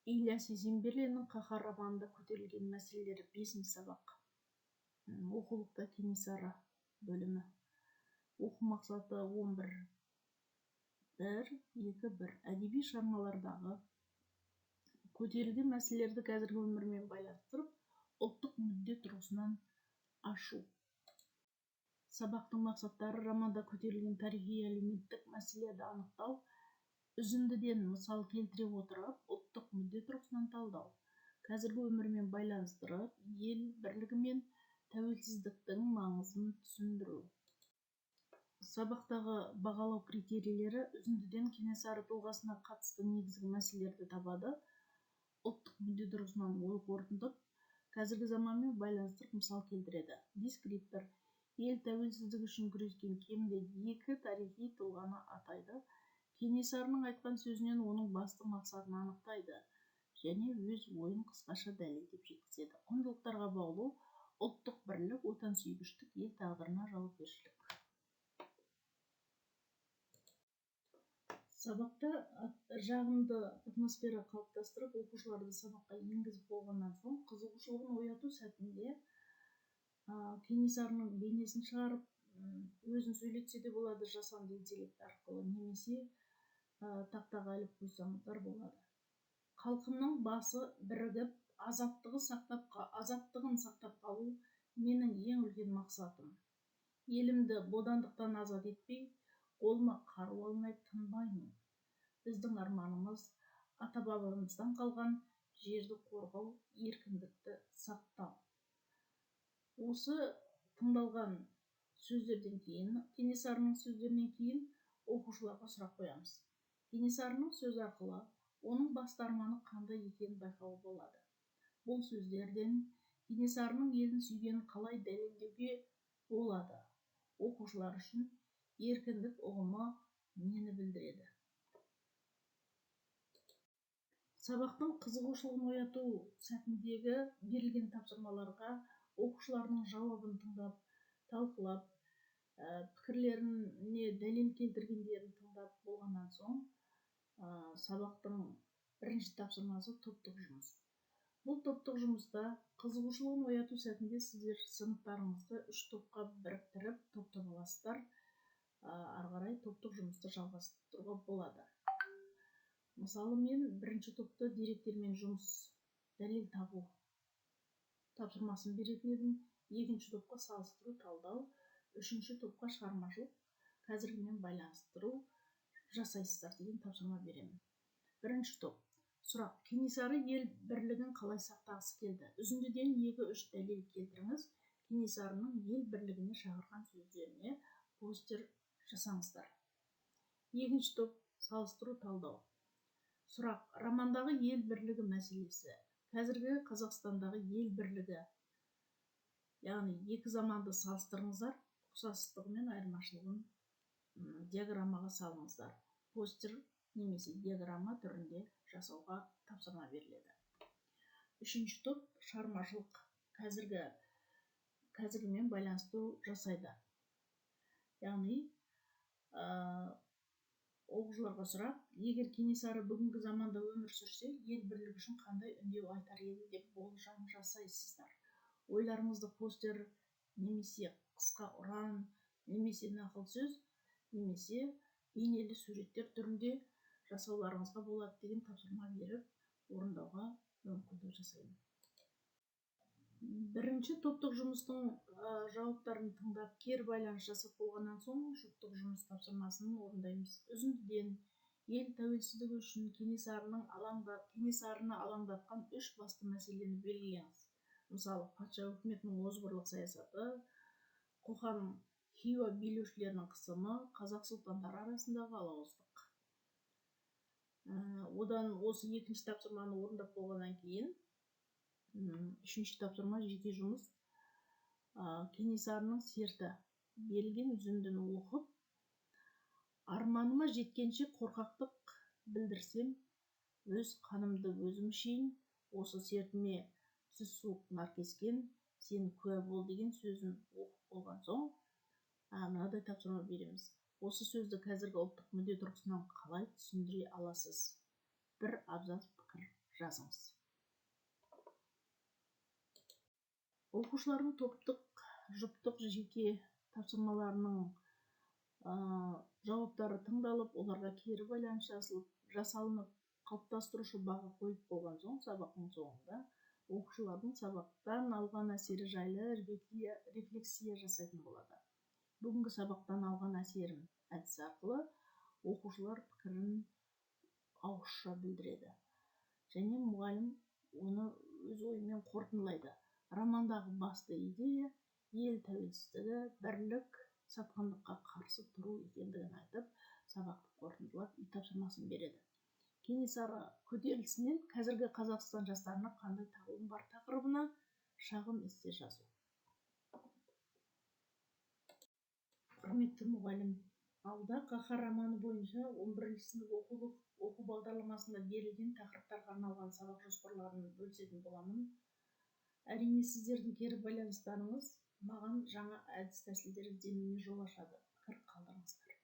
Ильяс Есенберлиннің «Қаһар» романында көтерілген мәселелер 5-ші сабақ. Оқулықта Кенесары бөлімі. Оқу мақсаты 11. 1-2-1. Әдеби шығармалардағы көтерілген мәселелерді қазіргі өмірмен байланыстырып, ұлттық мүдде тұрғысынан ашу. Сабақтың мақсаттары: романда көтерілген тарихи әлеуметтік мәселелерді анықтау, үзіндіден мысал келтіре отырып, ұлттық мүдде тұрғысынан талдау, қазіргі өмірмен байланыстырып, ел бірлігі мен тәуелсіздіктің маңызын түсіндіру. Сабақтағы бағалау критерийлері: үзіндіден Кенесары тұлғасына қатысты негізгі мәселелерді табады, ұлттық мүдде тұрғысынан ой қорытындып, қазіргі заманмен байланыстырып мысал келтіреді. Дескриптор: ел тәуелсіздігі үшін күрескен кемінде 2 тарихи тұлғаны атайды, Кенесарының айтқан сөзінен оның басты мақсатын анықтайды және өз ойын қысқаша дәлелдеп жеткізеді. Құндылықтарға баулу: ұлттық бірлік, отансүйгіштік, ел тағдырына жауапкершілік. Сабақта жағымды атмосфера қалыптастырып, оқушыларды сабаққа енгізіп болғаннан соң, қызығушылығын ояту сәтінде Кенесарының бейнесін шығарып, өзін сөйлетсе де болады, жасанды интеллект арқылы, немесе тақтаға іліп қойсаңыздар болады. Халқымның басы бірігіп, азаттығын сақтап қалу менің ең үлкен мақсатым. Елімді бодандықтан азат етпей, қолыма қару алмай тынбаймын. Біздің арманымыз ата-бабамыздан қалған жерді қорғау, еркіндікті сақтау. Осы тыңдалған сөздерден кейін, Кенесарының сөздерінен кейін оқушыларға сұрақ қоямыз. Кенесарының сөз арқылы оның басты арманы қандай екенін байқауға болады. Бұл сөздерден Кенесарының елін сүйгенін қалай дәлелдеуге болады? Оқушылар үшін еркіндік ұғымы нені білдіреді? Сабақтың қызығушылығын ояту сәтіндегі берілген тапсырмаларға оқушылардың жауабын тыңдап, талқылап, пікірлеріне дәлел келтіргендерін тыңдап болғаннан соң, сабақтың бірінші тапсырмасы топтық жұмыс. Бұл топтық жұмыста қызығушылығын ояту сәтінде сіздер сыныптарыңызды 3 топқа біріктіріп, топтап аласыздар. Ары қарай топтық жұмысты жалғастыруға болады. Мысалы, мен бірінші топты деректермен жұмыс, дәлел табу тапсырмасын беретін едім. Екінші топқа салыстыру, талдау, үшінші топқа шығармашылық, қазіргімен байланыстыру жасайсыздар деген тапсырма беремін. Бірінші топ. Сұрақ: Кенесары ел бірлігін қалай сақтағысы келді? Үзіндіден 2-3 дәлел келтіріңіз. Кенесарының ел бірлігіне шақырған сөздеріне постер жасаңыздар. Екінші топ. Салыстыру, талдау. Сұрақ: романдағы ел бірлігі мәселесі, қазіргі Қазақстандағы ел бірлігі, яғни екі заманды салыстырыңыздар, ұқсастығы мен айырмашылығын диаграммаға салыңыздар. Постер немесе диаграмма түрінде жасауға тапсырма беріледі. Үшінші топ. Шығармашылық, қазіргімен байланыстыру жасайды. Яғни оқушыларға сұрақ: егер Кенесары бүгінгі заманда өмір сүрсе, ел бірлігі үшін қандай үндеу айтар еді деп болжам жасайсыздар. Ойларыңызды постер немесе қысқа ұран, немесе нақыл сөз, немесе бейнелі суреттер түрінде жасауларыңызға болады деген тапсырма беріп, орындауға мүмкіндік жасаймын. Бірінші топтық жұмыстың жауаптарын тыңдап, кері байланыс жасап болғаннан соң, жұптық жұмыс тапсырмасын орындаймыз. Үзіндіден ел тәуелсіздігі үшін Кенесарыны алаңдатқан 3 басты мәселені белгілеңіз. Мысалы, патша үкіметінің озбырлық саясаты, Қоқан Хиуа билеушілерінің қысымы, қазақ сұлтандары арасындағы алауыздық. Одан осы екінші тапсырманы орындап болғаннан кейін, үшінші тапсырма жеке жұмыс. Кенесарының серті берілген үзіндіні оқып, арманыма жеткенше қорқақтық білдірсем, өз қанымды өзім ішейін, осы сертіме түсі суық нар кескен, сен куә бол деген сөзін оқып болған соң, мынадай тапсырма береміз. Осы сөзді қазіргі ұлттық мүдде тұрғысынан қалай түсіндіре аласыз? 1 абзац пікір жазыңыз. Оқушылардың топтық, жұптық, жеке тапсырмаларының жауаптары тыңдалып, оларға кері байланыс жасалынып, қалыптастырушы баға қойып болған соң, сабақтың соңында оқушылардың сабақтан алған әсері жайлы рефлексия жасайтын болады. Бүгінгі сабақтан алған әсерім әдісі арқылы оқушылар пікірін ауызша білдіреді. Және мұғалім оны өз ойымен қорытындылайды. Романдағы басты идея ел тәуелсіздігі, бірлік, сатқындыққа қарсы тұру екендігін айтып, сабақты қорытындылап, үй тапсырмасын береді. Кенесары көтерілісінен қазіргі Қазақстан жастарына қандай тағылым бар тақырыбына шағын эссе жазу. Құрметті мұғалім, алда қаһар романы бойынша 11 сынып оқу бағдарламасында берілген тақырыптарға арналған сабақ жоспарларын бөлісетін боламын. Әрине, сіздердің кері байланыстарыңыз маған жаңа әдіс тәсілдер ізденуіне жол ашады. Пікір қалдырыңыздар.